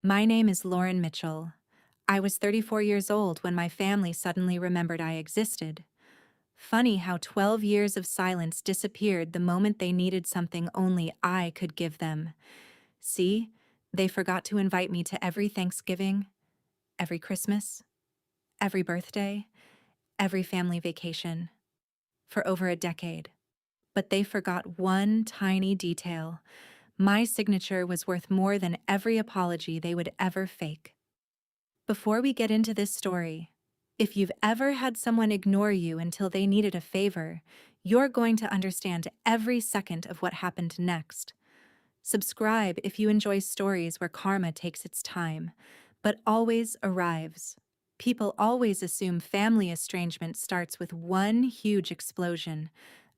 My name is Lauren Mitchell. I was 34 years old when my family suddenly remembered I existed. Funny how 12 years of silence disappeared the moment they needed something only I could give them. See, they forgot to invite me to every Thanksgiving, every Christmas, every birthday, every family vacation, for over a decade. But they forgot one tiny detail. My signature was worth more than every apology they would ever fake. Before we get into this story, if you've ever had someone ignore you until they needed a favor, you're going to understand every second of what happened next. Subscribe if you enjoy stories where karma takes its time, but always arrives. People always assume family estrangement starts with one huge explosion,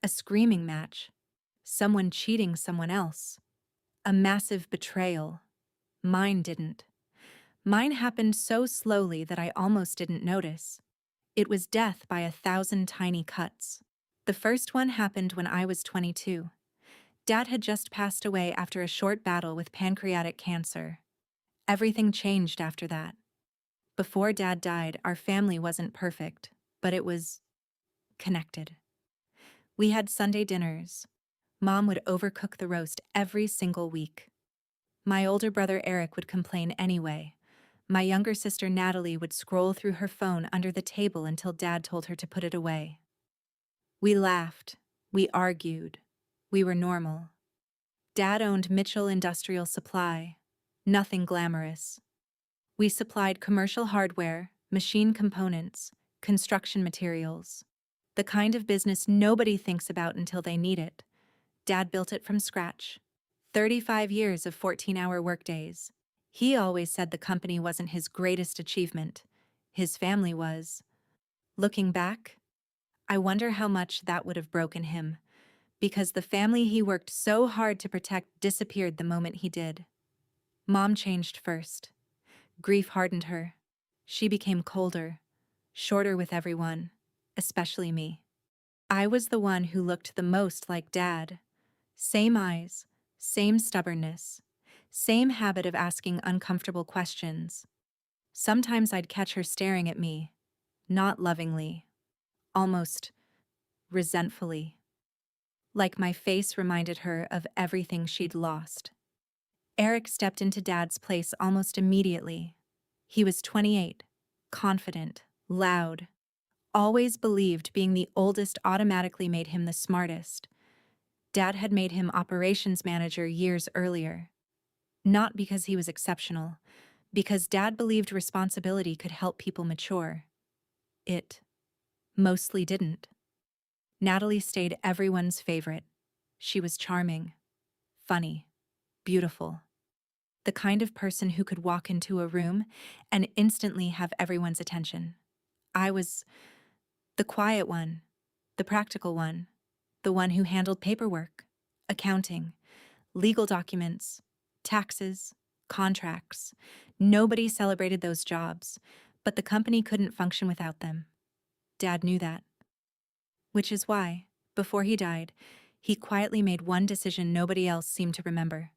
a screaming match, someone cheating someone else, a massive betrayal. Mine didn't. Mine happened so slowly that I almost didn't notice. It was death by 1,000 tiny cuts. The first one happened when I was 22. Dad had just passed away after a short battle with pancreatic cancer. Everything changed after that. Before Dad died, our family wasn't perfect, but it was connected. We had Sunday dinners. Mom would overcook the roast every single week. My older brother Eric would complain anyway. My younger sister Natalie would scroll through her phone under the table until Dad told her to put it away. We laughed. We argued. We were normal. Dad owned Mitchell Industrial Supply. Nothing glamorous. We supplied commercial hardware, machine components, construction materials. The kind of business nobody thinks about until they need it. Dad built it from scratch. 35 years of 14-hour workdays. He always said the company wasn't his greatest achievement. His family was. Looking back, I wonder how much that would have broken him, because the family he worked so hard to protect disappeared the moment he did. Mom changed first. Grief hardened her. She became colder, shorter with everyone, especially me. I was the one who looked the most like Dad. Same eyes, same stubbornness, same habit of asking uncomfortable questions. Sometimes I'd catch her staring at me, not lovingly, almost resentfully, like my face reminded her of everything she'd lost. Eric stepped into Dad's place almost immediately. He was 28, confident, loud, always believed being the oldest automatically made him the smartest. Dad had made him operations manager years earlier. Not because he was exceptional, because Dad believed responsibility could help people mature. It mostly didn't. Natalie stayed everyone's favorite. She was charming, funny, beautiful. The kind of person who could walk into a room and instantly have everyone's attention. I was the quiet one, the practical one, the one who handled paperwork, accounting, legal documents, taxes, contracts. Nobody celebrated those jobs, but the company couldn't function without them. Dad knew that. Which is why, before he died, he quietly made one decision nobody else seemed to remember.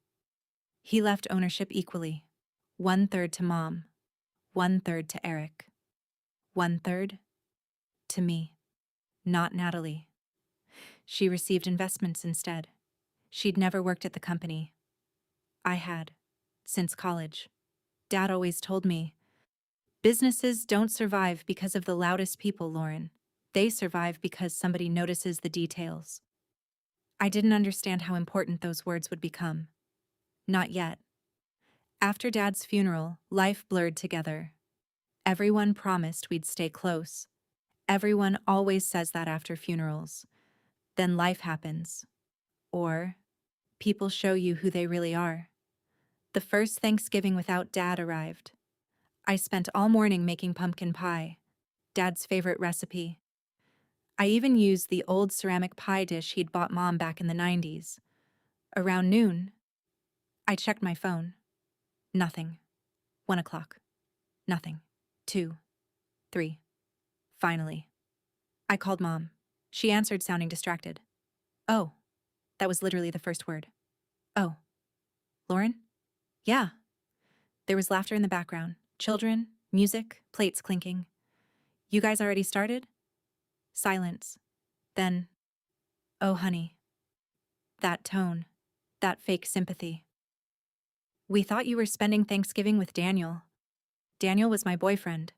He left ownership equally. 1/3 to Mom, 1/3 to Eric, 1/3 to me, not Natalie. She received investments instead. She'd never worked at the company. I had, since college. Dad always told me, businesses don't survive because of the loudest people, Lauren. They survive because somebody notices the details. I didn't understand how important those words would become. Not yet. After Dad's funeral, life blurred together. Everyone promised we'd stay close. Everyone always says that after funerals. Then life happens. Or people show you who they really are. The first Thanksgiving without Dad arrived. I spent all morning making pumpkin pie, Dad's favorite recipe. I even used the old ceramic pie dish he'd bought Mom back in the 90s. Around noon, I checked my phone. Nothing. 1 o'clock. Nothing. 2. 3. Finally. I called Mom. She answered, sounding distracted. Oh. That was literally the first word. Oh. Lauren? Yeah. There was laughter in the background. Children, music, plates clinking. You guys already started? Silence. Then, oh honey. That tone. That fake sympathy. We thought you were spending Thanksgiving with Daniel. Daniel was my boyfriend.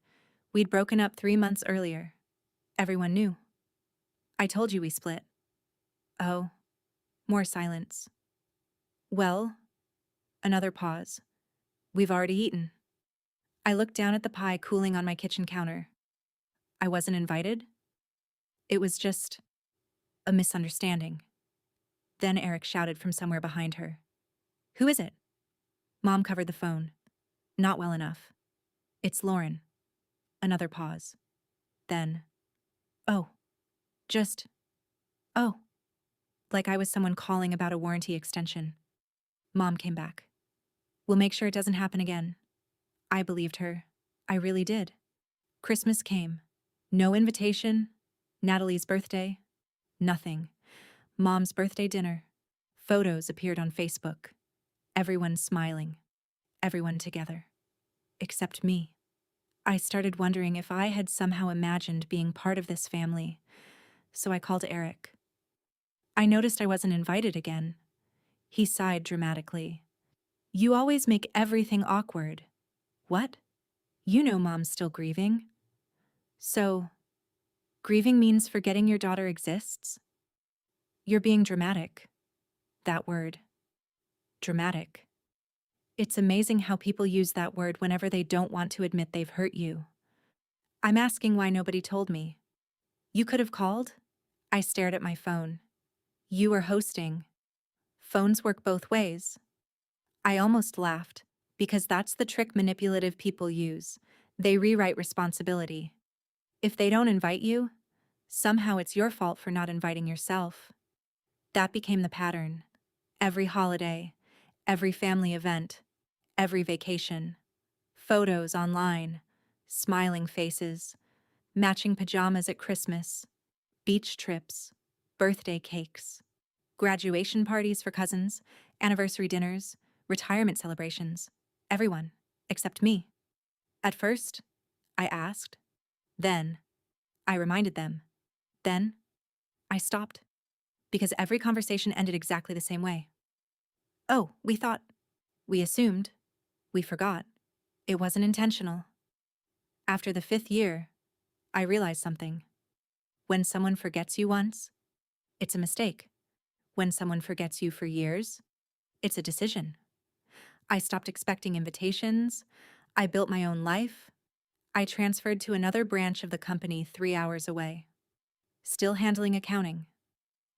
We'd broken up 3 months earlier. Everyone knew. I told you we split. Oh. More silence. Well, another pause. We've already eaten. I looked down at the pie cooling on my kitchen counter. I wasn't invited. It was just a misunderstanding. Then Eric shouted from somewhere behind her. Who is it? Mom covered the phone. Not well enough. It's Lauren. Another pause. Then, oh. Just, oh. Like I was someone calling about a warranty extension. Mom came back. We'll make sure it doesn't happen again. I believed her. I really did. Christmas came. No invitation. Natalie's birthday. Nothing. Mom's birthday dinner. Photos appeared on Facebook. Everyone smiling. Everyone together. Except me. I started wondering if I had somehow imagined being part of this family. So I called Eric. I noticed I wasn't invited again. He sighed dramatically. You always make everything awkward. What? You know Mom's still grieving. So, grieving means forgetting your daughter exists? You're being dramatic. That word. Dramatic. It's amazing how people use that word whenever they don't want to admit they've hurt you. I'm asking why nobody told me. You could have called? I stared at my phone. You were hosting. Phones work both ways. I almost laughed, because that's the trick manipulative people use. They rewrite responsibility. If they don't invite you, somehow it's your fault for not inviting yourself. That became the pattern. Every holiday, every family event, every vacation. Photos online, smiling faces, matching pajamas at Christmas, beach trips, birthday cakes, graduation parties for cousins, anniversary dinners, retirement celebrations. Everyone, except me. At first, I asked. Then, I reminded them. Then, I stopped. Because every conversation ended exactly the same way. Oh, we thought. We assumed. We forgot. It wasn't intentional. After the 5th year, I realized something. When someone forgets you once, it's a mistake. When someone forgets you for years, it's a decision. I stopped expecting invitations. I built my own life. I transferred to another branch of the company 3 hours away. Still handling accounting.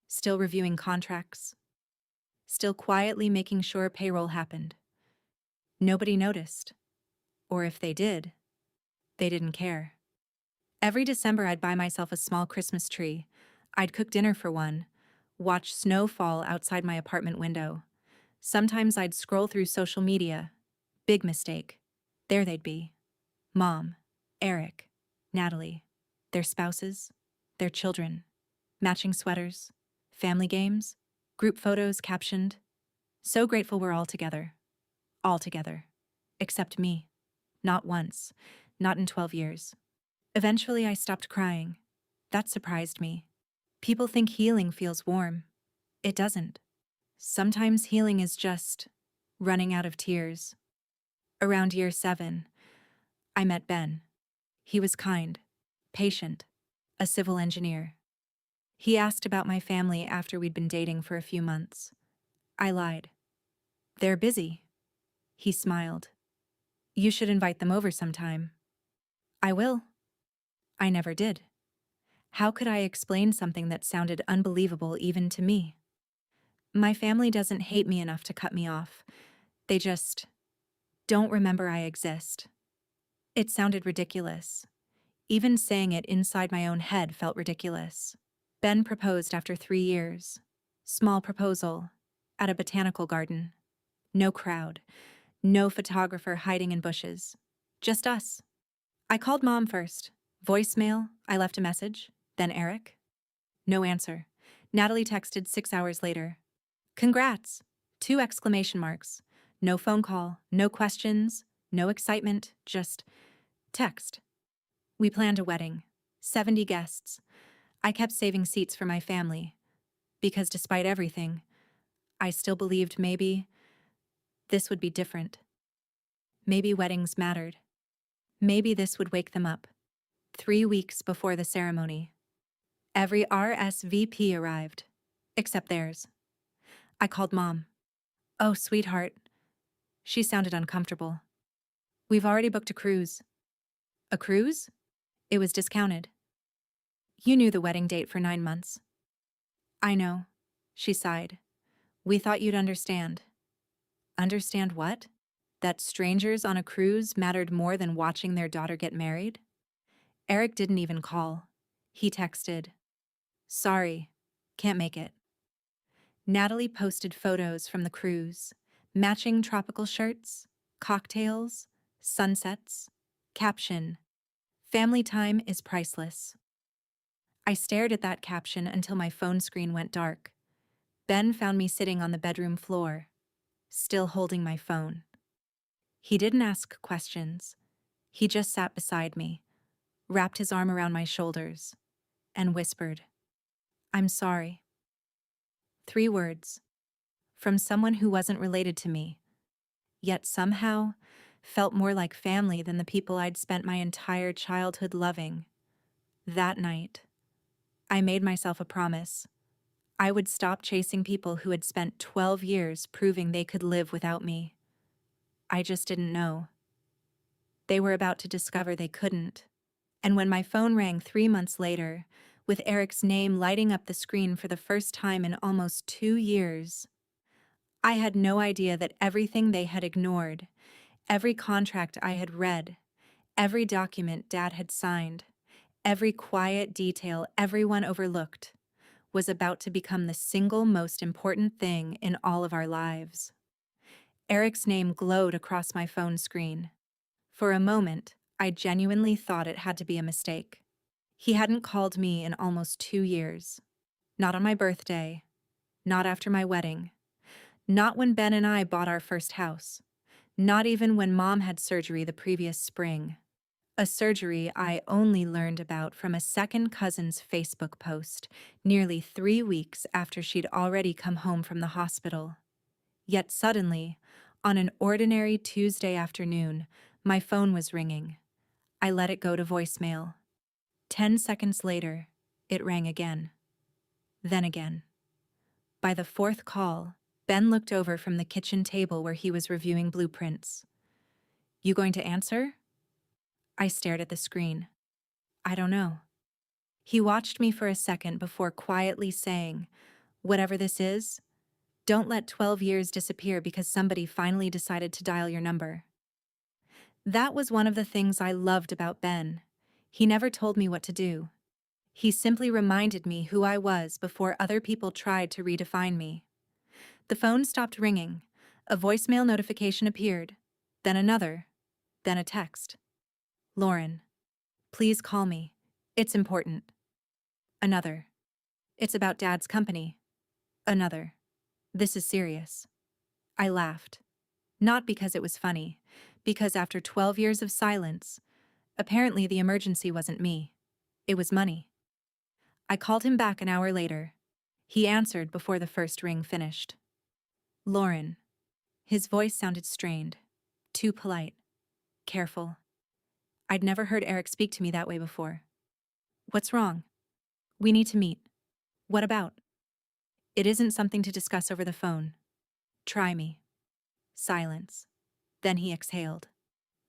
Still reviewing contracts. Still quietly making sure payroll happened. Nobody noticed. Or if they did, they didn't care. Every December I'd buy myself a small Christmas tree. I'd cook dinner for one, watch snow fall outside my apartment window. Sometimes I'd scroll through social media. Big mistake. There they'd be. Mom, Eric, Natalie, their spouses, their children, matching sweaters, family games, group photos captioned, "So grateful we're all together." All together. Except me. Not once. Not in 12 years. Eventually I stopped crying. That surprised me. People think healing feels warm. It doesn't. Sometimes healing is just running out of tears. Around year 7, I met Ben. He was kind, patient, a civil engineer. He asked about my family after we'd been dating for a few months. I lied. They're busy. He smiled. You should invite them over sometime. I will. I never did. How could I explain something that sounded unbelievable even to me? My family doesn't hate me enough to cut me off. They just don't remember I exist. It sounded ridiculous. Even saying it inside my own head felt ridiculous. Ben proposed after 3 years. Small proposal. At a botanical garden. No crowd. No photographer hiding in bushes. Just us. I called Mom first. Voicemail, I left a message. Then Eric. No answer. Natalie texted 6 hours later. Congrats! 2 exclamation marks. No phone call, no questions, No excitement, just text. We planned a wedding. 70 guests. I kept saving seats for my family, because despite everything, I still believed maybe this would be different. Maybe weddings mattered. Maybe this would wake them up. 3 weeks before the ceremony, every RSVP arrived, except theirs. I called Mom. "Oh, sweetheart." She sounded uncomfortable. "We've already booked a cruise." "A cruise?" "It was discounted." "You knew the wedding date for 9 months." "I know," she sighed. "We thought you'd understand." Understand what? That strangers on a cruise mattered more than watching their daughter get married? Eric didn't even call. He texted, "Sorry, can't make it." Natalie posted photos from the cruise, matching tropical shirts, cocktails, sunsets. Caption, "Family time is priceless." I stared at that caption until my phone screen went dark. Ben found me sitting on the bedroom floor, still holding my phone. He didn't ask questions. He just sat beside me, wrapped his arm around my shoulders, and whispered, "I'm sorry." 3 words, from someone who wasn't related to me, yet somehow felt more like family than the people I'd spent my entire childhood loving. That night, I made myself a promise. I would stop chasing people who had spent 12 years proving they could live without me. I just didn't know. They were about to discover they couldn't. And when my phone rang 3 months later, with Eric's name lighting up the screen for the first time in almost 2 years, I had no idea that everything they had ignored, every contract I had read, every document Dad had signed, every quiet detail everyone overlooked, was about to become the single most important thing in all of our lives. Eric's name glowed across my phone screen. For a moment, I genuinely thought it had to be a mistake. He hadn't called me in almost 2 years. Not on my birthday. Not after my wedding. Not when Ben and I bought our first house. Not even when Mom had surgery the previous spring. A surgery I only learned about from a second cousin's Facebook post, nearly 3 weeks after she'd already come home from the hospital. Yet suddenly, on an ordinary Tuesday afternoon, my phone was ringing. I let it go to voicemail. 10 seconds later, it rang again. Then again. By the fourth call, Ben looked over from the kitchen table where he was reviewing blueprints. "You going to answer?" I stared at the screen. "I don't know." He watched me for a second before quietly saying, "Whatever this is, don't let 12 years disappear because somebody finally decided to dial your number." That was one of the things I loved about Ben. He never told me what to do. He simply reminded me who I was before other people tried to redefine me. The phone stopped ringing. A voicemail notification appeared. Then another. Then a text. "Lauren, please call me. It's important." Another. "It's about Dad's company." Another. "This is serious." I laughed. Not because it was funny, because after 12 years of silence, apparently the emergency wasn't me. It was money. I called him back an hour later. He answered before the first ring finished. "Lauren." His voice sounded strained, too polite, careful. I'd never heard Eric speak to me that way before. "What's wrong?" "We need to meet." "What about?" "It isn't something to discuss over the phone." "Try me." Silence. Then he exhaled.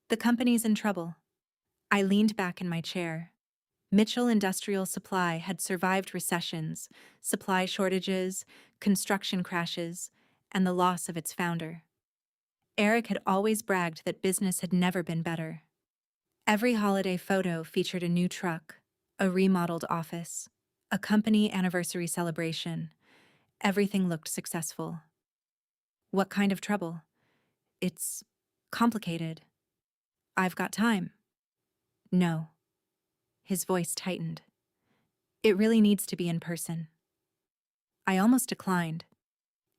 "The company's in trouble." I leaned back in my chair. Mitchell Industrial Supply had survived recessions, supply shortages, construction crashes, and the loss of its founder. Eric had always bragged that business had never been better. Every holiday photo featured a new truck, a remodeled office, a company anniversary celebration. Everything looked successful. "What kind of trouble?" "It's complicated." "I've got time." "No." His voice tightened. "It really needs to be in person." I almost declined.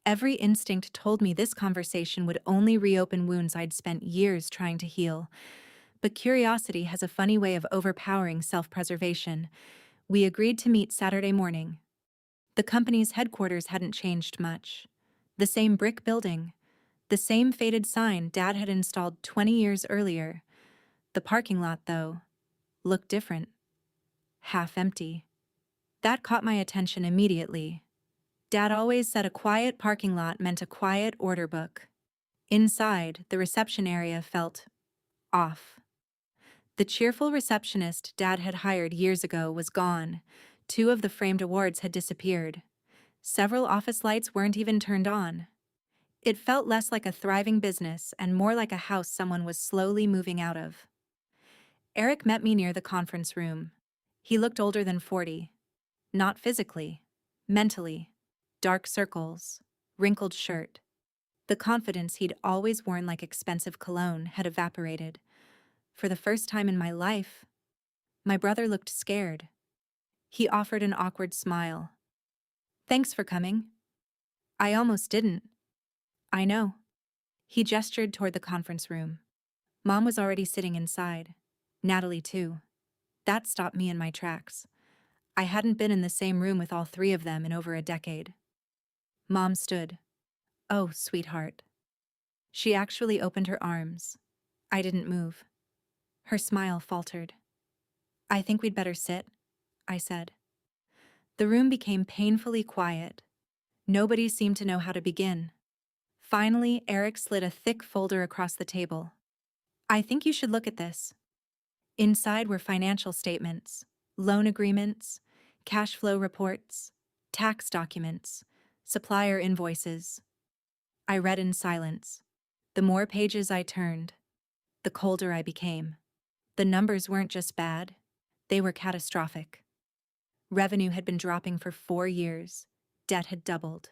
Every instinct told me this conversation would only reopen wounds I'd spent years trying to heal. But curiosity has a funny way of overpowering self-preservation. We agreed to meet Saturday morning. The company's headquarters hadn't changed much. The same brick building, the same faded sign Dad had installed 20 years earlier. The parking lot, though, looked different. Half empty. That caught my attention immediately. Dad always said a quiet parking lot meant a quiet order book. Inside, the reception area felt off. The cheerful receptionist Dad had hired years ago was gone. 2 of the framed awards had disappeared. Several office lights weren't even turned on. It felt less like a thriving business and more like a house someone was slowly moving out of. Eric met me near the conference room. He looked older than 40. Not physically, mentally. Dark circles, wrinkled shirt. The confidence he'd always worn like expensive cologne had evaporated. For the first time in my life, my brother looked scared. He offered an awkward smile. "Thanks for coming." I almost didn't. "I know." He gestured toward the conference room. Mom was already sitting inside. Natalie, too. That stopped me in my tracks. I hadn't been in the same room with all 3 of them in over a decade. Mom stood. "Oh, sweetheart." She actually opened her arms. I didn't move. Her smile faltered. "I think we'd better sit," I said. The room became painfully quiet. Nobody seemed to know how to begin. Finally, Eric slid a thick folder across the table. "I think you should look at this." Inside were financial statements, loan agreements, cash flow reports, tax documents, supplier invoices. I read in silence. The more pages I turned, the colder I became. The numbers weren't just bad, they were catastrophic. Revenue had been dropping for 4 years. Debt had doubled.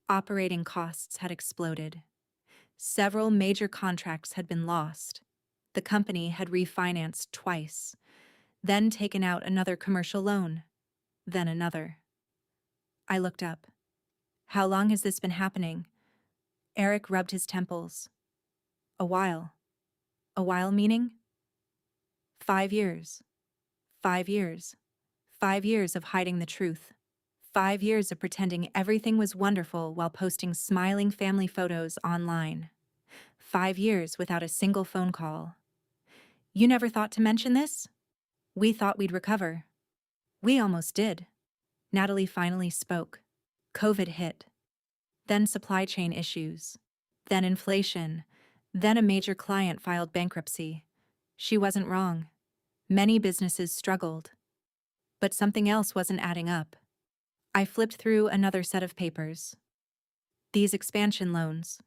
Operating costs had exploded. Several major contracts had been lost. The company had refinanced twice, then taken out another commercial loan, then another. I looked up. "How long has this been happening?" Eric rubbed his temples. "A while." "A while meaning?" 5 years. 5 years. 5 years of hiding the truth. 5 years of pretending everything was wonderful while posting smiling family photos online. 5 years without a single phone call. "You never thought to mention this?" "We thought we'd recover." "We almost did." Natalie finally spoke. COVID hit. Then supply chain issues. Then inflation. Then a major client filed bankruptcy. She wasn't wrong. Many businesses struggled. But something else wasn't adding up. I flipped through another set of papers. "These expansion loans."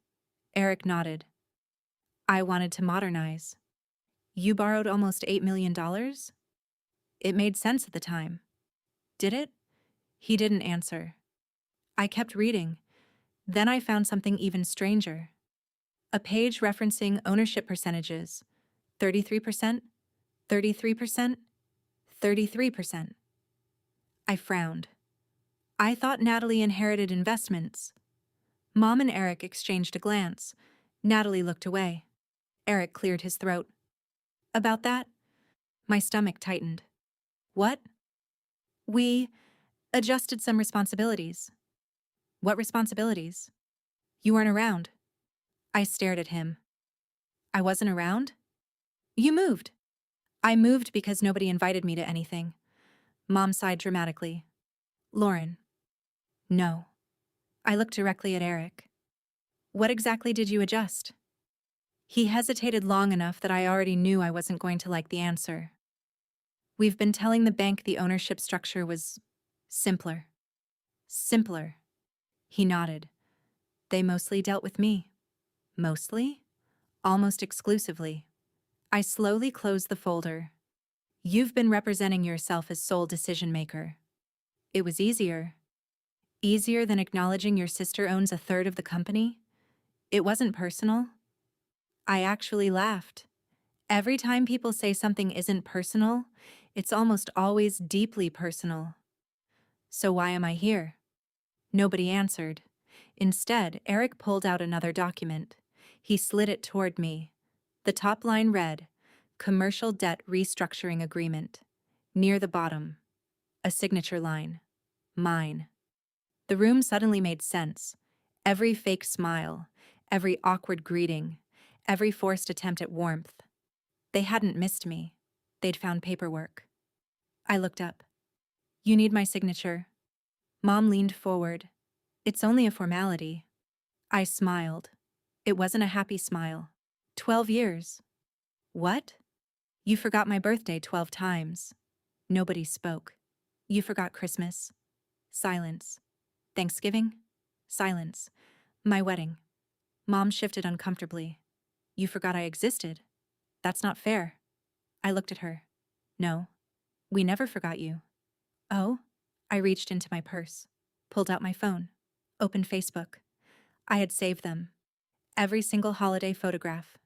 Eric nodded. "I wanted to modernize." "You borrowed almost $8 million?" It made sense at the time. "Did it?" He didn't answer. I kept reading. Then I found something even stranger. A page referencing ownership percentages. 33%, 33%, 33%. I frowned. I thought Natalie inherited investments. Mom and Eric exchanged a glance. Natalie looked away. Eric cleared his throat. "About that?" My stomach tightened. "What?" "We adjusted some responsibilities." "What responsibilities?" "You weren't around." I stared at him. "I wasn't around?" "You moved." "I moved because nobody invited me to anything." Mom sighed dramatically. "Lauren." "No." I looked directly at Eric. "What exactly did you adjust?" He hesitated long enough that I already knew I wasn't going to like the answer. "We've been telling the bank the ownership structure was simpler." "Simpler." He nodded. "They mostly dealt with me." "Mostly?" "Almost exclusively." I slowly closed the folder. "You've been representing yourself as sole decision-maker." It was easier. Easier than acknowledging your sister owns a third of the company? It wasn't personal. I actually laughed. Every time people say something isn't personal, it's almost always deeply personal. "So why am I here?" Nobody answered. Instead, Eric pulled out another document. He slid it toward me. The top line read, Commercial Debt Restructuring Agreement. Near the bottom, a signature line. Mine. The room suddenly made sense. Every fake smile, every awkward greeting, every forced attempt at warmth. They hadn't missed me. They'd found paperwork. I looked up. You need my signature. Mom leaned forward. It's only a formality. I smiled. It wasn't a happy smile. 12 years. What? You forgot my birthday 12 times. Nobody spoke. You forgot Christmas. Silence. Thanksgiving? Silence. My wedding. Mom shifted uncomfortably. You forgot I existed. That's not fair. I looked at her. No. We never forgot you. Oh? I reached into my purse, pulled out my phone, opened Facebook. I had saved them. Every single holiday photograph,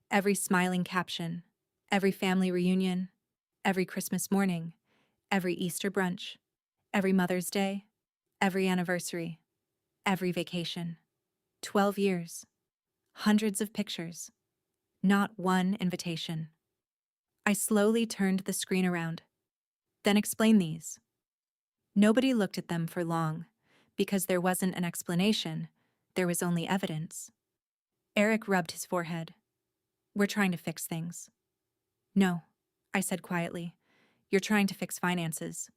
every smiling caption, every family reunion, every Christmas morning, every Easter brunch, every Mother's Day, every anniversary, every vacation. 12 years. Hundreds of pictures. Not one invitation. I slowly turned the screen around. Then explain these. Nobody looked at them for long, because there wasn't an explanation, there was only evidence. Eric rubbed his forehead. We're trying to fix things. No, I said quietly. You're trying to fix finances.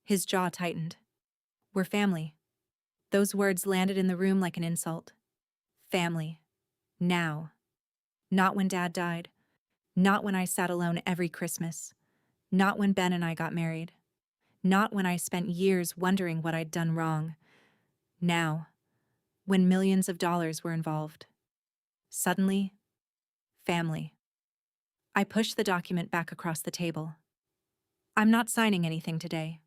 His jaw tightened. We're family. Those words landed in the room like an insult. Family. Now. Not when Dad died. Not when I sat alone every Christmas. Not when Ben and I got married. Not when I spent years wondering what I'd done wrong. Now. When millions of dollars were involved. Suddenly, family. I pushed the document back across the table. I'm not signing anything today.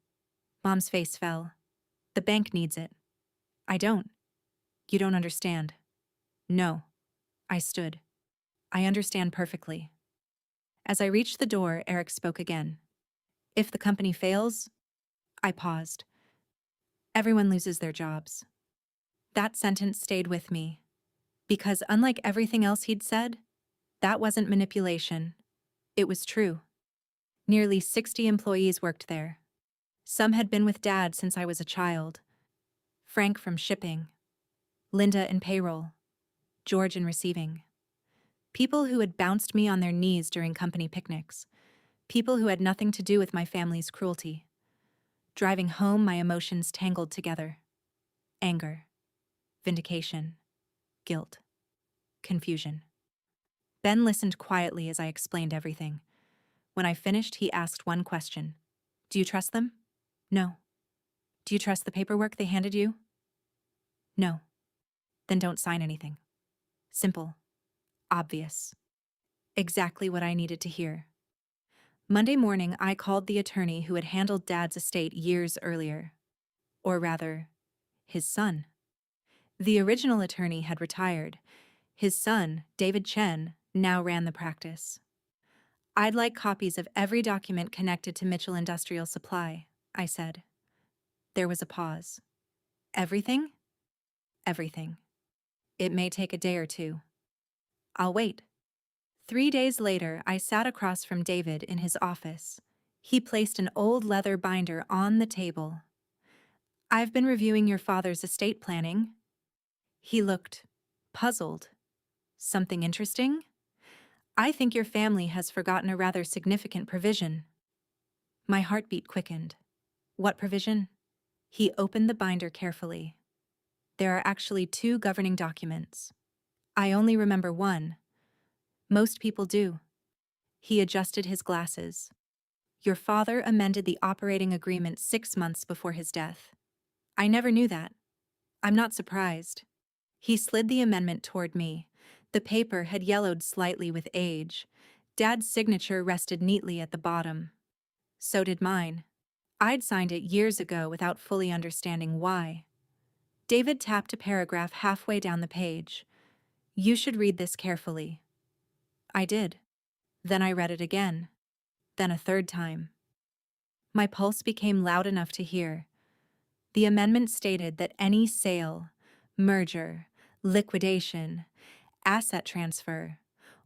Mom's face fell. The bank needs it. I don't. You don't understand. No. I stood. I understand perfectly. As I reached the door, Eric spoke again. If the company fails, I paused. Everyone loses their jobs. That sentence stayed with me. Because unlike everything else he'd said, that wasn't manipulation. It was true. Nearly 60 employees worked there. Some had been with Dad since I was a child. Frank from shipping, Linda in payroll, George in receiving. People who had bounced me on their knees during company picnics. People who had nothing to do with my family's cruelty. Driving home, my emotions tangled together. Anger, vindication, guilt, confusion. Ben listened quietly as I explained everything. When I finished, he asked one question. Do you trust them? No. Do you trust the paperwork they handed you? No. Then don't sign anything. Simple. Obvious. Exactly what I needed to hear. Monday morning, I called the attorney who had handled Dad's estate years earlier. Or rather, his son. The original attorney had retired. His son, David Chen, now ran the practice. I'd like copies of every document connected to Mitchell Industrial Supply, I said. There was a pause. Everything? Everything. It may take a day or two. I'll wait. 3 days later, I sat across from David in his office. He placed an old leather binder on the table. I've been reviewing your father's estate planning. He looked puzzled. Something interesting? I think your family has forgotten a rather significant provision. My heartbeat quickened. What provision? He opened the binder carefully. There are actually 2 governing documents. I only remember one. Most people do. He adjusted his glasses. Your father amended the operating agreement 6 months before his death. I never knew that. I'm not surprised. He slid the amendment toward me. The paper had yellowed slightly with age. Dad's signature rested neatly at the bottom. So did mine. I'd signed it years ago without fully understanding why. David tapped a paragraph halfway down the page. You should read this carefully. I did. Then I read it again. Then a third time. My pulse became loud enough to hear. The amendment stated that any sale, Merger, liquidation, asset transfer,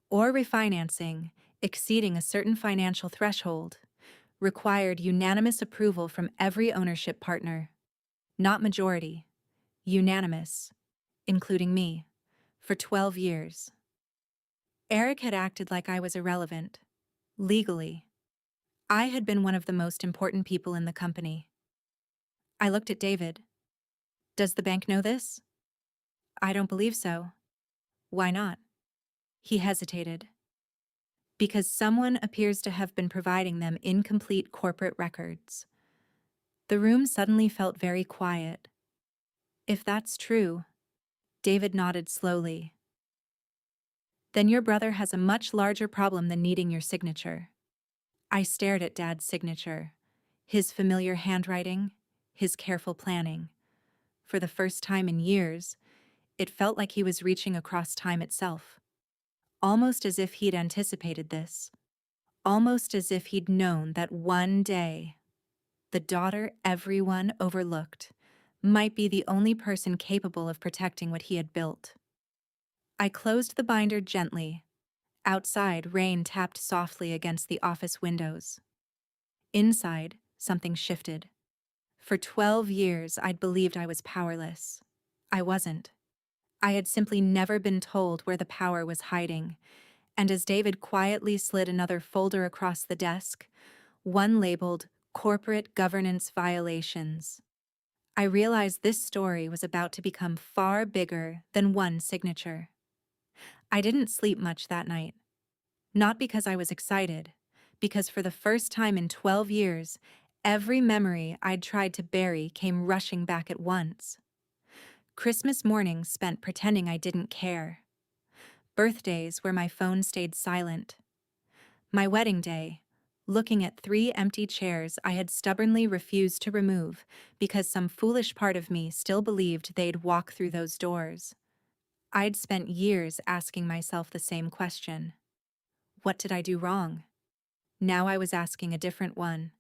or refinancing exceeding a certain financial threshold required unanimous approval from every ownership partner. Not majority, unanimous, including me, for 12 years. Eric had acted like I was irrelevant. Legally, I had been one of the most important people in the company. I looked at David. Does the bank know this? I don't believe so. Why not? He hesitated. Because someone appears to have been providing them incomplete corporate records. The room suddenly felt very quiet. If that's true, David nodded slowly. Then your brother has a much larger problem than needing your signature. I stared at Dad's signature, his familiar handwriting, his careful planning. For the first time in years, it felt like he was reaching across time itself. Almost as if he'd anticipated this. Almost as if he'd known that one day, the daughter everyone overlooked might be the only person capable of protecting what he had built. I closed the binder gently. Outside, rain tapped softly against the office windows. Inside, something shifted. For 12 years, I'd believed I was powerless. I wasn't. I had simply never been told where the power was hiding, and as David quietly slid another folder across the desk, one labeled Corporate Governance Violations, I realized this story was about to become far bigger than one signature. I didn't sleep much that night. Not because I was excited, because for the first time in 12 years, every memory I'd tried to bury came rushing back at once. Christmas mornings spent pretending I didn't care. Birthdays where my phone stayed silent. My wedding day, looking at 3 empty chairs I had stubbornly refused to remove because some foolish part of me still believed they'd walk through those doors. I'd spent years asking myself the same question. What did I do wrong? Now I was asking a different one.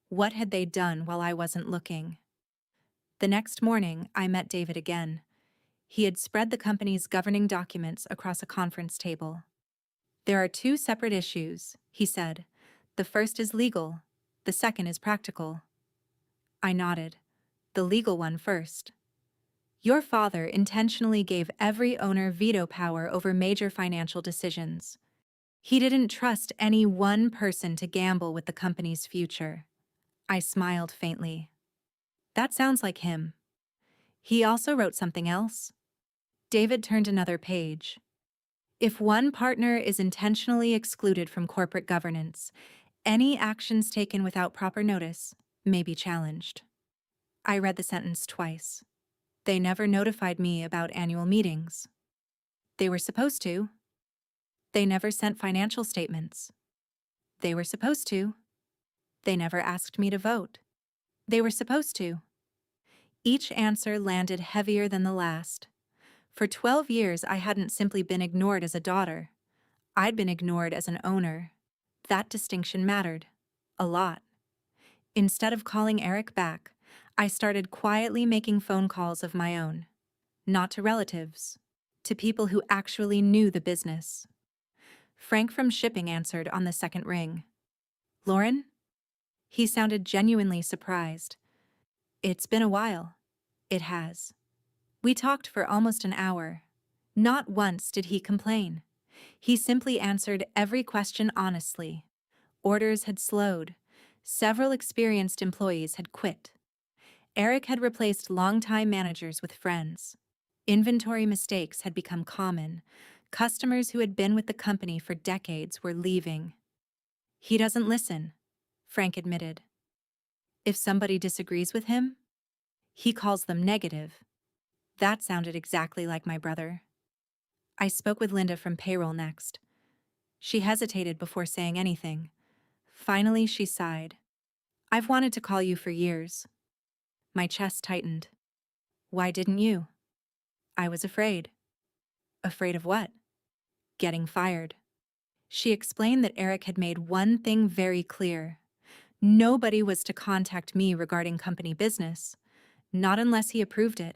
What had they done while I wasn't looking? The next morning, I met David again. He had spread the company's governing documents across a conference table. There are 2 separate issues, he said. The first is legal. The second is practical. I nodded. The legal one first. Your father intentionally gave every owner veto power over major financial decisions. He didn't trust any one person to gamble with the company's future. I smiled faintly. That sounds like him. He also wrote something else. David turned another page. If one partner is intentionally excluded from corporate governance, any actions taken without proper notice may be challenged. I read the sentence twice. They never notified me about annual meetings. They were supposed to. They never sent financial statements. They were supposed to. They never asked me to vote. They were supposed to. Each answer landed heavier than the last. For 12 years, I hadn't simply been ignored as a daughter. I'd been ignored as an owner. That distinction mattered. A lot. Instead of calling Eric back, I started quietly making phone calls of my own. Not to relatives. To people who actually knew the business. Frank from shipping answered on the second ring. Lauren? He sounded genuinely surprised. It's been a while. It has. We talked for almost an hour. Not once did he complain. He simply answered every question honestly. Orders had slowed. Several experienced employees had quit. Eric had replaced longtime managers with friends. Inventory mistakes had become common. Customers who had been with the company for decades were leaving. He doesn't listen, Frank admitted. If somebody disagrees with him, he calls them negative. That sounded exactly like my brother. I spoke with Linda from payroll next. She hesitated before saying anything. Finally, she sighed. I've wanted to call you for years. My chest tightened. Why didn't you? I was afraid. Afraid of what? Getting fired. She explained that Eric had made one thing very clear. Nobody was to contact me regarding company business, not unless he approved it.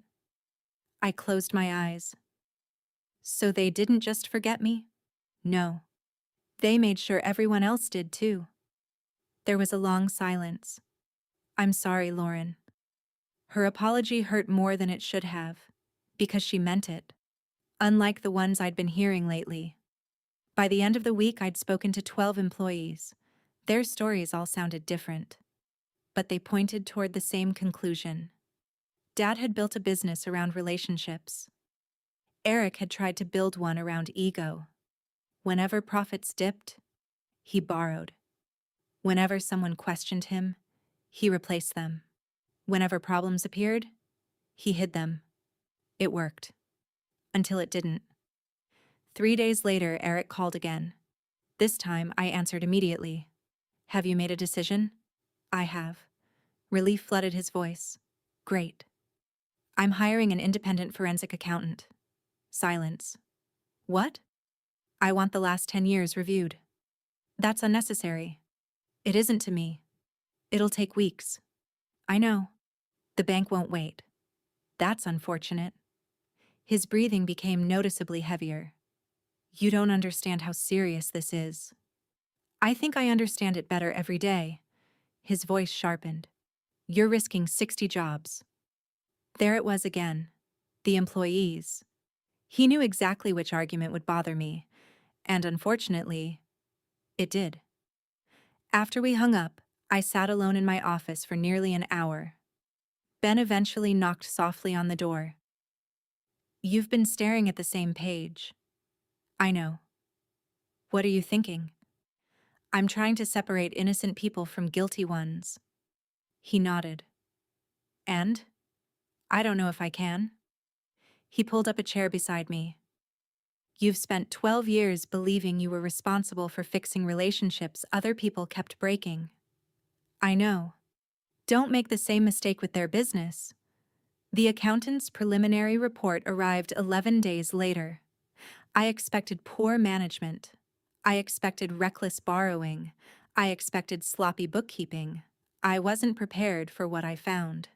I closed my eyes. So they didn't just forget me? No. They made sure everyone else did too. There was a long silence. I'm sorry, Lauren. Her apology hurt more than it should have, because she meant it, unlike the ones I'd been hearing lately. By the end of the week, I'd spoken to 12 employees. Their stories all sounded different, but they pointed toward the same conclusion. Dad had built a business around relationships. Eric had tried to build one around ego. Whenever profits dipped, he borrowed. Whenever someone questioned him, he replaced them. Whenever problems appeared, he hid them. It worked. Until it didn't. 3 days later, Eric called again. This time, I answered immediately. Have you made a decision? I have. Relief flooded his voice. Great. I'm hiring an independent forensic accountant. Silence. What? I want the last 10 years reviewed. That's unnecessary. It isn't to me. It'll take weeks. I know. The bank won't wait. That's unfortunate. His breathing became noticeably heavier. You don't understand how serious this is. I think I understand it better every day. His voice sharpened. You're risking 60 jobs. There it was again. The employees. He knew exactly which argument would bother me, and unfortunately, it did. After we hung up, I sat alone in my office for nearly an hour. Ben eventually knocked softly on the door. You've been staring at the same page. I know. What are you thinking? I'm trying to separate innocent people from guilty ones. He nodded. And? I don't know if I can. He pulled up a chair beside me. You've spent 12 years believing you were responsible for fixing relationships other people kept breaking. I know. Don't make the same mistake with their business. The accountant's preliminary report arrived 11 days later. I expected poor management. I expected reckless borrowing. I expected sloppy bookkeeping. I wasn't prepared for what I found.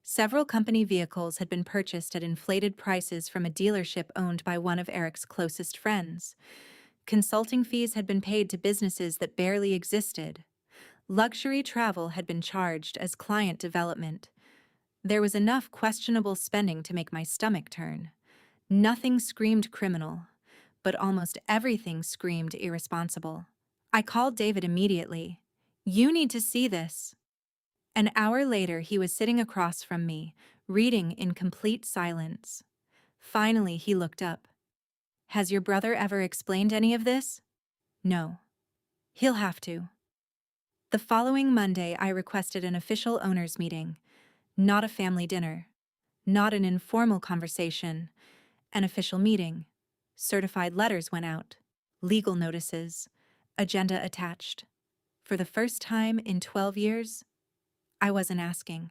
Several company vehicles had been purchased at inflated prices from a dealership owned by one of Eric's closest friends. Consulting fees had been paid to businesses that barely existed. Luxury travel had been charged as client development. There was enough questionable spending to make my stomach turn. Nothing screamed criminal, but almost everything screamed irresponsible. I called David immediately. You need to see this. An hour later, he was sitting across from me, reading in complete silence. Finally, he looked up. Has your brother ever explained any of this? No. He'll have to. The following Monday, I requested an official owners' meeting. Not a family dinner. Not an informal conversation. An official meeting. Certified letters went out. Legal notices. Agenda attached. For the first time in 12 years, I wasn't asking.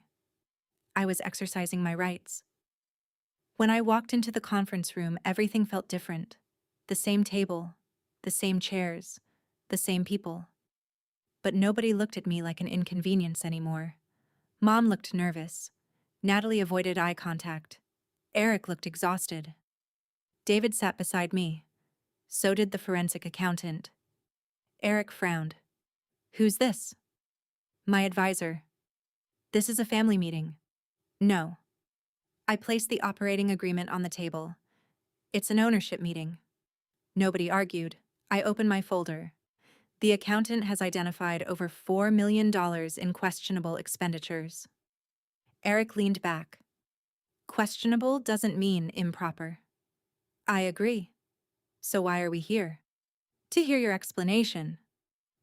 I was exercising my rights. When I walked into the conference room, everything felt different. The same table, the same chairs, the same people. But nobody looked at me like an inconvenience anymore. Mom looked nervous. Natalie avoided eye contact. Eric looked exhausted. David sat beside me. So did the forensic accountant. Eric frowned. Who's this? My advisor. This is a family meeting. No. I placed the operating agreement on the table. It's an ownership meeting. Nobody argued. I opened my folder. The accountant has identified over $4 million in questionable expenditures. Eric leaned back. Questionable doesn't mean improper. I agree. So why are we here? To hear your explanation.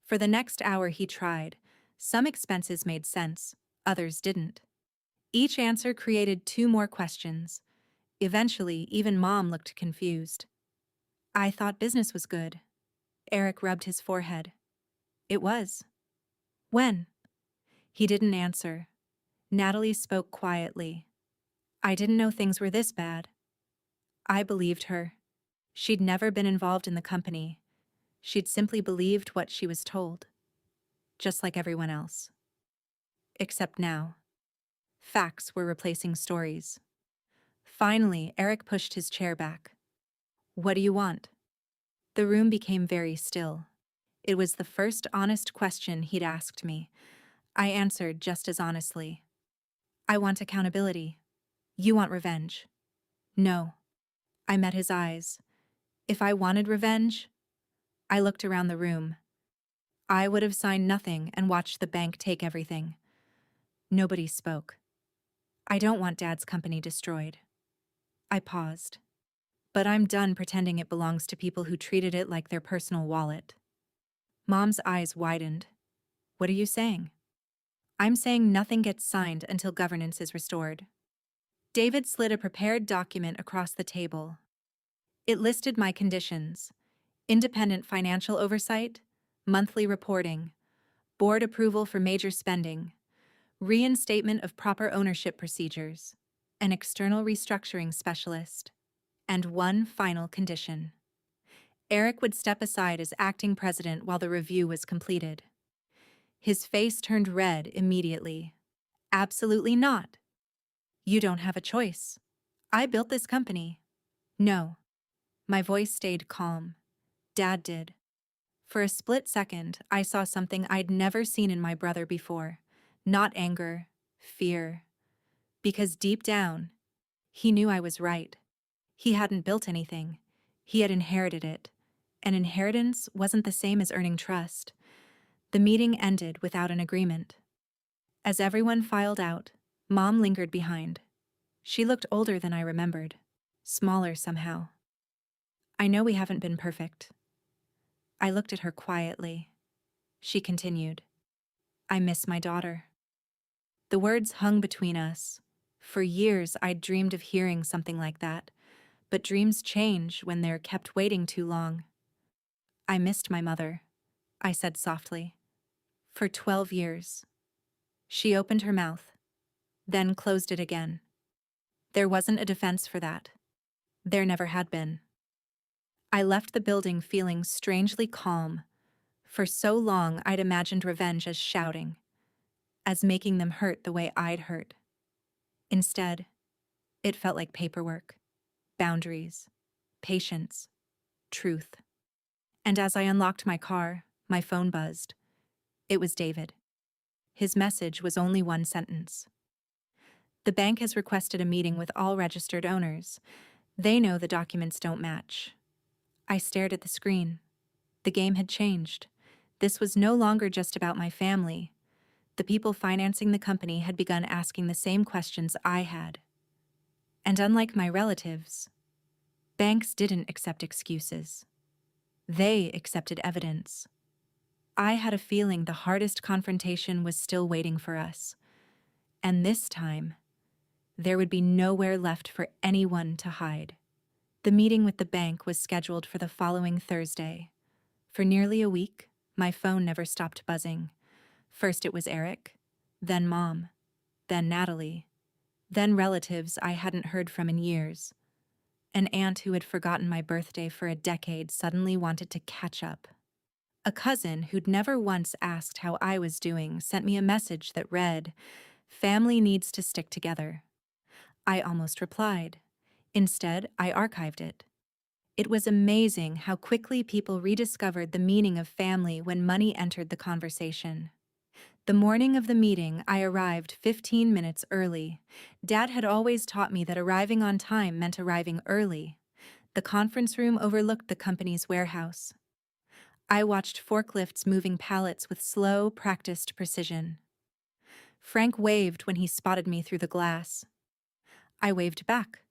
For the next hour he tried. Some expenses made sense, others didn't. Each answer created 2 more questions. Eventually, even Mom looked confused. I thought business was good. Eric rubbed his forehead. It was. When? He didn't answer. Natalie spoke quietly. I didn't know things were this bad. I believed her. She'd never been involved in the company. She'd simply believed what she was told. Just like everyone else. Except now. Facts were replacing stories. Finally, Eric pushed his chair back. "What do you want?" The room became very still. It was the first honest question he'd asked me. I answered just as honestly. "I want accountability. You want revenge." "No." I met his eyes. If I wanted revenge, I looked around the room. I would have signed nothing and watched the bank take everything. Nobody spoke. "I don't want Dad's company destroyed." I paused. "But I'm done pretending it belongs to people who treated it like their personal wallet." Mom's eyes widened. "What are you saying?" "I'm saying nothing gets signed until governance is restored." David slid a prepared document across the table. It listed my conditions: independent financial oversight, monthly reporting, board approval for major spending, reinstatement of proper ownership procedures, an external restructuring specialist, and one final condition. Eric would step aside as acting president while the review was completed. His face turned red immediately. "Absolutely not. You don't have a choice. I built this company." "No." My voice stayed calm. "Dad did." For a split second, I saw something I'd never seen in my brother before. Not anger, fear. Because deep down, he knew I was right. He hadn't built anything. He had inherited it. And inheritance wasn't the same as earning trust. The meeting ended without an agreement. As everyone filed out, Mom lingered behind. She looked older than I remembered. Smaller somehow. "I know we haven't been perfect." I looked at her quietly. She continued. "I miss my daughter." The words hung between us. For years I'd dreamed of hearing something like that, but dreams change when they're kept waiting too long. "I missed my mother," I said softly. "For 12 years. She opened her mouth, then closed it again. There wasn't a defense for that. There never had been." I left the building feeling strangely calm. For so long I'd imagined revenge as shouting, as making them hurt the way I'd hurt. Instead, it felt like paperwork, boundaries, patience, truth. And as I unlocked my car, my phone buzzed. It was David. His message was only one sentence. "The bank has requested a meeting with all registered owners. They know the documents don't match." I stared at the screen. The game had changed. This was no longer just about my family. The people financing the company had begun asking the same questions I had. And unlike my relatives, banks didn't accept excuses. They accepted evidence. I had a feeling the hardest confrontation was still waiting for us. And this time, there would be nowhere left for anyone to hide. The meeting with the bank was scheduled for the following Thursday. For nearly a week, my phone never stopped buzzing. First it was Eric, then Mom, then Natalie, then relatives I hadn't heard from in years. An aunt who had forgotten my birthday for a decade suddenly wanted to catch up. A cousin who'd never once asked how I was doing sent me a message that read, "Family needs to stick together." I almost replied. Instead, I archived it. It was amazing how quickly people rediscovered the meaning of family when money entered the conversation. The morning of the meeting, I arrived 15 minutes early. Dad had always taught me that arriving on time meant arriving early. The conference room overlooked the company's warehouse. I watched forklifts moving pallets with slow, practiced precision. Frank waved when he spotted me through the glass. I waved back.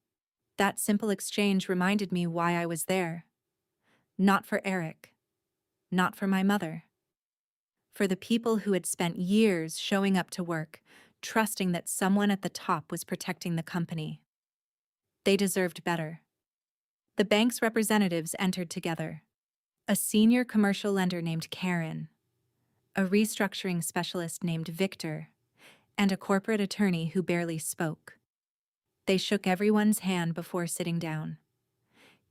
That simple exchange reminded me why I was there. Not for Eric. Not for my mother. For the people who had spent years showing up to work, trusting that someone at the top was protecting the company. They deserved better. The bank's representatives entered together. A senior commercial lender named Karen, a restructuring specialist named Victor, and a corporate attorney who barely spoke. They shook everyone's hand before sitting down.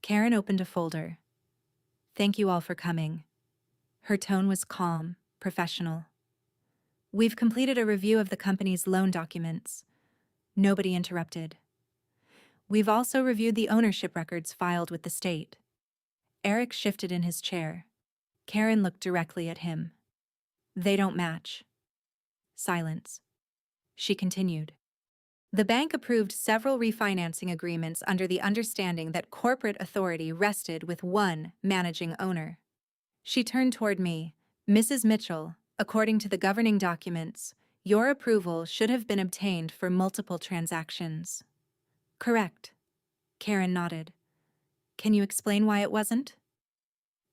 Karen opened a folder. "Thank you all for coming." Her tone was calm, professional. "We've completed a review of the company's loan documents." Nobody interrupted. We've also reviewed the ownership records filed with the state. Eric shifted in his chair. Karen looked directly at him. They don't match. Silence. She continued. The bank approved several refinancing agreements under the understanding that corporate authority rested with one managing owner. She turned toward me. Mrs. Mitchell, according to the governing documents, your approval should have been obtained for multiple transactions. Correct. Karen nodded. Can you explain why it wasn't?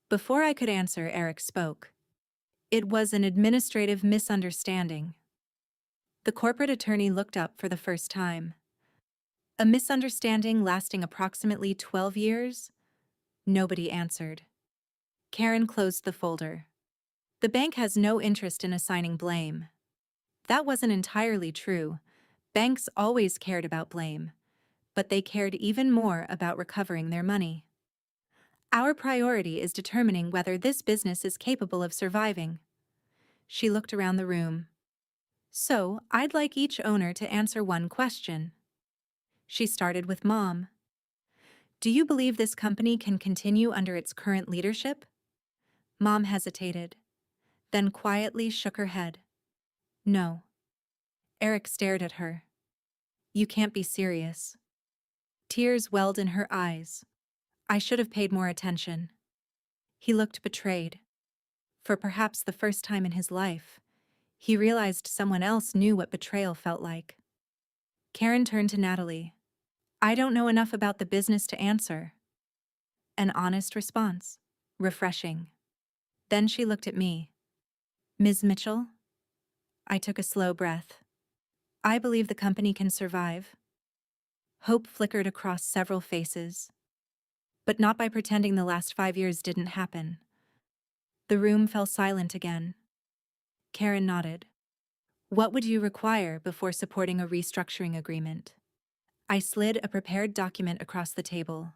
Before I could answer, Eric spoke. It was an administrative misunderstanding. The corporate attorney looked up for the first time. A misunderstanding lasting approximately 12 years? Nobody answered. Karen closed the folder. The bank has no interest in assigning blame. That wasn't entirely true. Banks always cared about blame, but they cared even more about recovering their money. Our priority is determining whether this business is capable of surviving. She looked around the room. So, I'd like each owner to answer one question. She started with Mom. Do you believe this company can continue under its current leadership? Mom hesitated, then quietly shook her head. No. Eric stared at her. You can't be serious. Tears welled in her eyes. I should have paid more attention. He looked betrayed. For perhaps the first time in his life, he realized someone else knew what betrayal felt like. Karen turned to Natalie. I don't know enough about the business to answer. An honest response. Refreshing. Then she looked at me. Ms. Mitchell? I took a slow breath. I believe the company can survive. Hope flickered across several faces. But not by pretending the last 5 years didn't happen. The room fell silent again. Karen nodded. What would you require before supporting a restructuring agreement? I slid a prepared document across the table.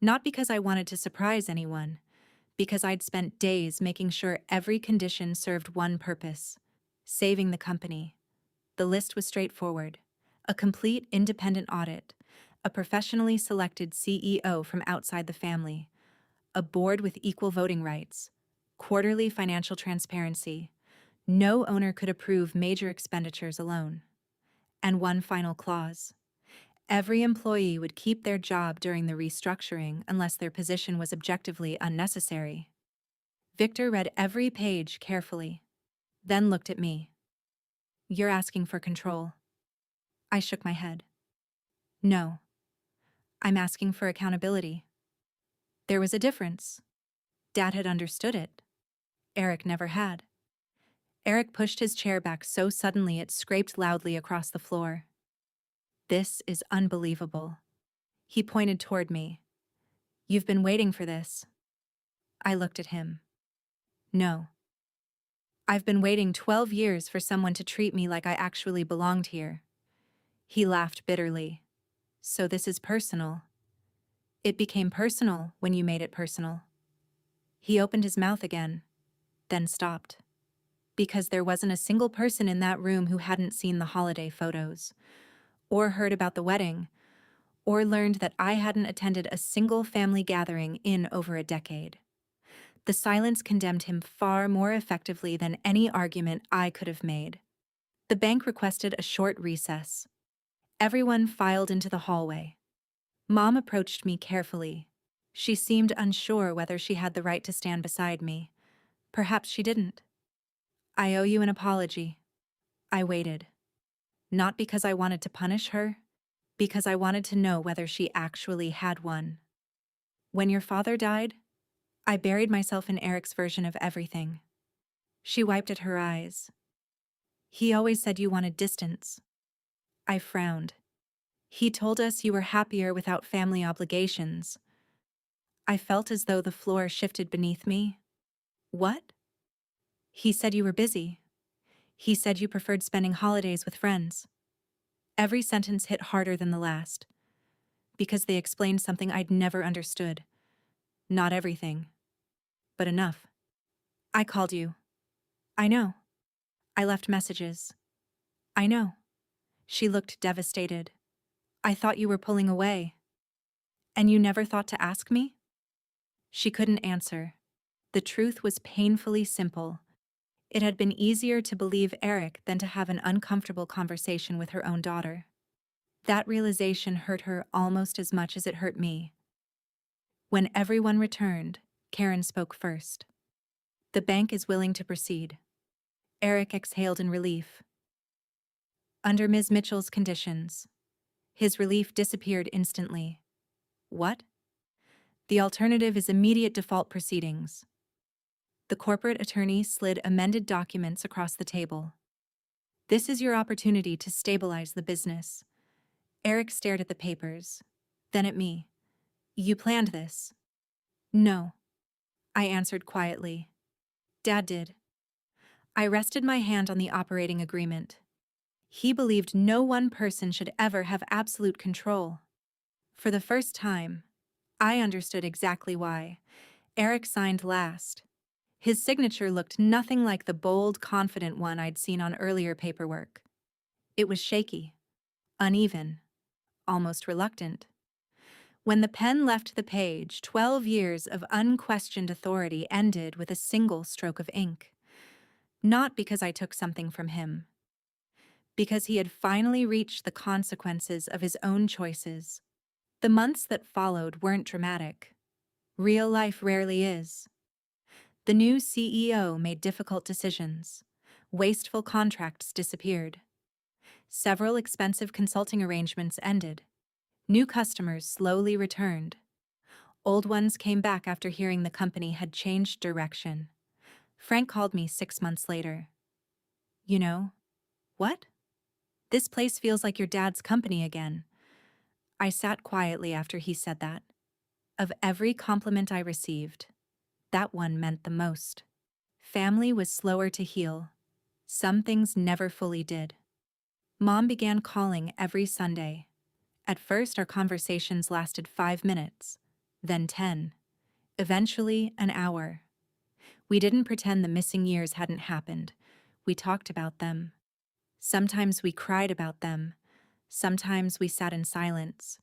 Not because I wanted to surprise anyone, because I'd spent days making sure every condition served one purpose: saving the company. The list was straightforward: a complete independent audit, a professionally selected CEO from outside the family, a board with equal voting rights, quarterly financial transparency. No owner could approve major expenditures alone. And one final clause. Every employee would keep their job during the restructuring unless their position was objectively unnecessary. Victor read every page carefully, then looked at me. You're asking for control. I shook my head. No. I'm asking for accountability. There was a difference. Dad had understood it. Eric never had. Eric pushed his chair back so suddenly it scraped loudly across the floor. This is unbelievable. He pointed toward me. You've been waiting for this. I looked at him. No. I've been waiting 12 years for someone to treat me like I actually belonged here. He laughed bitterly. So this is personal. It became personal when you made it personal. He opened his mouth again, then stopped. Because there wasn't a single person in that room who hadn't seen the holiday photos, or heard about the wedding, or learned that I hadn't attended a single family gathering in over a decade. The silence condemned him far more effectively than any argument I could have made. The bank requested a short recess. Everyone filed into the hallway. Mom approached me carefully. She seemed unsure whether she had the right to stand beside me. Perhaps she didn't. I owe you an apology. I waited. Not because I wanted to punish her, because I wanted to know whether she actually had one. When your father died, I buried myself in Eric's version of everything. She wiped at her eyes. He always said you wanted distance. I frowned. He told us you were happier without family obligations. I felt as though the floor shifted beneath me. What? He said you were busy. He said you preferred spending holidays with friends. Every sentence hit harder than the last, because they explained something I'd never understood. Not everything, but enough. I called you. I know. I left messages. I know. She looked devastated. I thought you were pulling away. And you never thought to ask me? She couldn't answer. The truth was painfully simple. It had been easier to believe Eric than to have an uncomfortable conversation with her own daughter. That realization hurt her almost as much as it hurt me. When everyone returned, Karen spoke first. The bank is willing to proceed. Eric exhaled in relief. Under Ms. Mitchell's conditions. His relief disappeared instantly. What? The alternative is immediate default proceedings. The corporate attorney slid amended documents across the table. This is your opportunity to stabilize the business. Eric stared at the papers, then at me. You planned this? No, I answered quietly. Dad did. I rested my hand on the operating agreement. He believed no one person should ever have absolute control. For the first time, I understood exactly why. Eric signed last. His signature looked nothing like the bold, confident one I'd seen on earlier paperwork. It was shaky, uneven, almost reluctant. When the pen left the page, 12 years of unquestioned authority ended with a single stroke of ink. Not because I took something from him. Because he had finally reached the consequences of his own choices. The months that followed weren't dramatic. Real life rarely is. The new CEO made difficult decisions. Wasteful contracts disappeared. Several expensive consulting arrangements ended. New customers slowly returned. Old ones came back after hearing the company had changed direction. Frank called me 6 months later. You know, what? This place feels like your dad's company again. I sat quietly after he said that. Of every compliment I received, that one meant the most. Family was slower to heal. Some things never fully did. Mom began calling every Sunday. At first, our conversations lasted 5 minutes, then 10, eventually an hour. We didn't pretend the missing years hadn't happened. We talked about them. Sometimes we cried about them. Sometimes we sat in silence.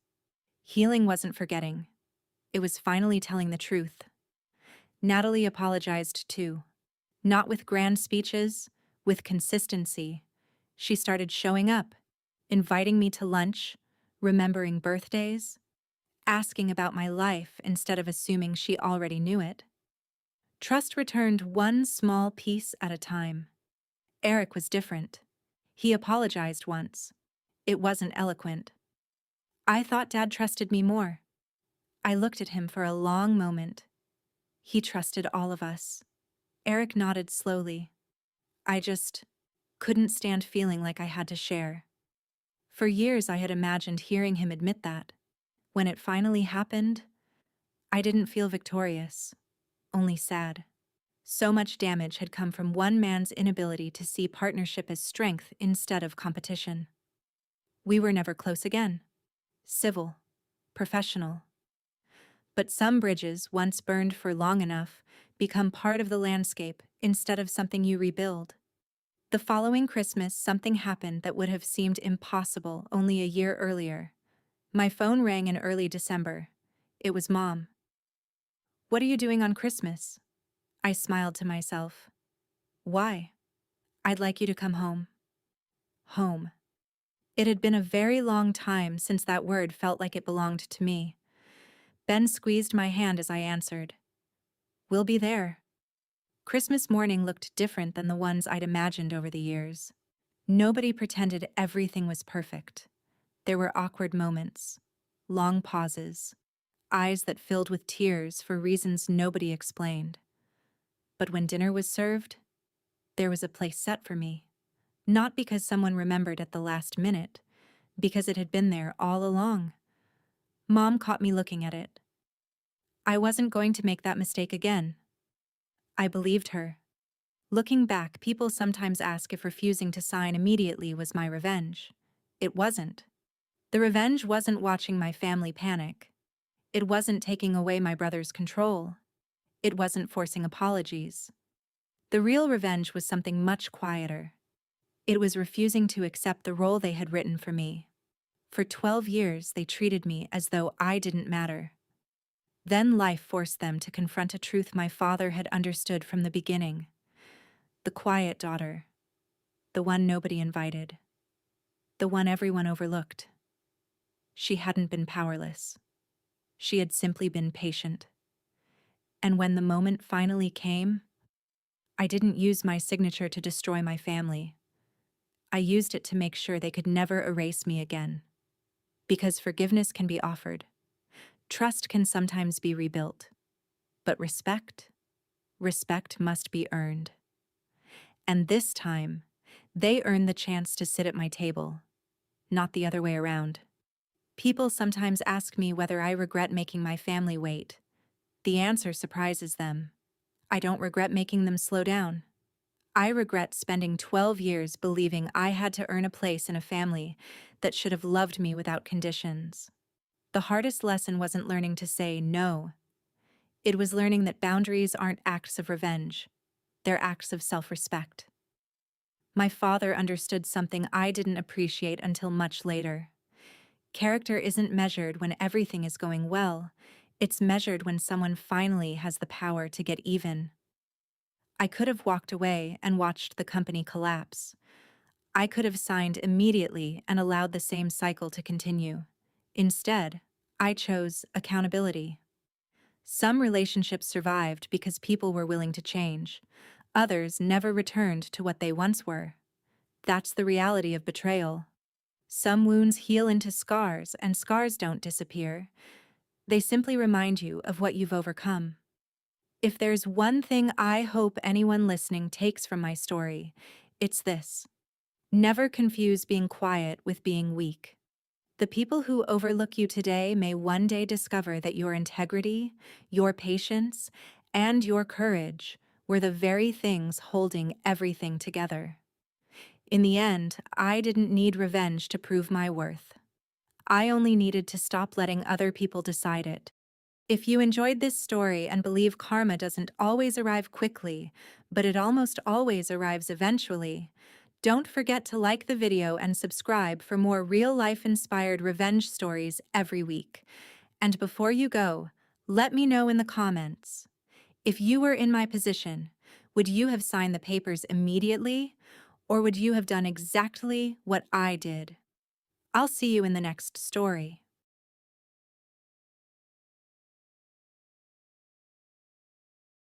Healing wasn't forgetting. It was finally telling the truth. Natalie apologized too. Not with grand speeches, with consistency. She started showing up, inviting me to lunch, remembering birthdays, asking about my life instead of assuming she already knew it. Trust returned one small piece at a time. Eric was different. He apologized once. It wasn't eloquent. I thought Dad trusted me more. I looked at him for a long moment. He trusted all of us. Eric nodded slowly. I just couldn't stand feeling like I had to share. For years I had imagined hearing him admit that. When it finally happened, I didn't feel victorious, only sad. So much damage had come from one man's inability to see partnership as strength instead of competition. We were never close again. Civil, professional. But some bridges, once burned for long enough, become part of the landscape instead of something you rebuild. The following Christmas, something happened that would have seemed impossible only a year earlier. My phone rang in early December. It was Mom. What are you doing on Christmas? I smiled to myself. Why? I'd like you to come home. Home. It had been a very long time since that word felt like it belonged to me. Ben squeezed my hand as I answered. We'll be there. Christmas morning looked different than the ones I'd imagined over the years. Nobody pretended everything was perfect. There were awkward moments, long pauses, eyes that filled with tears for reasons nobody explained. But when dinner was served, there was a place set for me. Not because someone remembered at the last minute, because it had been there all along. Mom caught me looking at it. I wasn't going to make that mistake again. I believed her. Looking back, people sometimes ask if refusing to sign immediately was my revenge. It wasn't. The revenge wasn't watching my family panic. It wasn't taking away my brother's control. It wasn't forcing apologies. The real revenge was something much quieter. It was refusing to accept the role they had written for me. For 12 years, they treated me as though I didn't matter. Then life forced them to confront a truth my father had understood from the beginning. The quiet daughter, the one nobody invited, the one everyone overlooked. She hadn't been powerless. She had simply been patient. And when the moment finally came, I didn't use my signature to destroy my family. I used it to make sure they could never erase me again. Because forgiveness can be offered. Trust can sometimes be rebuilt. But respect must be earned. And this time, they earned the chance to sit at my table, not the other way around. People sometimes ask me whether I regret making my family wait. The answer surprises them. I don't regret making them slow down. I regret spending 12 years believing I had to earn a place in a family that should have loved me without conditions. The hardest lesson wasn't learning to say no. It was learning that boundaries aren't acts of revenge. They're acts of self-respect. My father understood something I didn't appreciate until much later. Character isn't measured when everything is going well. It's measured when someone finally has the power to get even. I could have walked away and watched the company collapse. I could have signed immediately and allowed the same cycle to continue. Instead, I chose accountability. Some relationships survived because people were willing to change. Others never returned to what they once were. That's the reality of betrayal. Some wounds heal into scars, and scars don't disappear. They simply remind you of what you've overcome. If there's one thing I hope anyone listening takes from my story, it's this. Never confuse being quiet with being weak. The people who overlook you today may one day discover that your integrity, your patience, and your courage were the very things holding everything together. In the end, I didn't need revenge to prove my worth. I only needed to stop letting other people decide it. If you enjoyed this story and believe karma doesn't always arrive quickly, but it almost always arrives eventually, don't forget to like the video and subscribe for more real-life inspired revenge stories every week. And before you go, let me know in the comments. If you were in my position, would you have signed the papers immediately, or would you have done exactly what I did? I'll see you in the next story.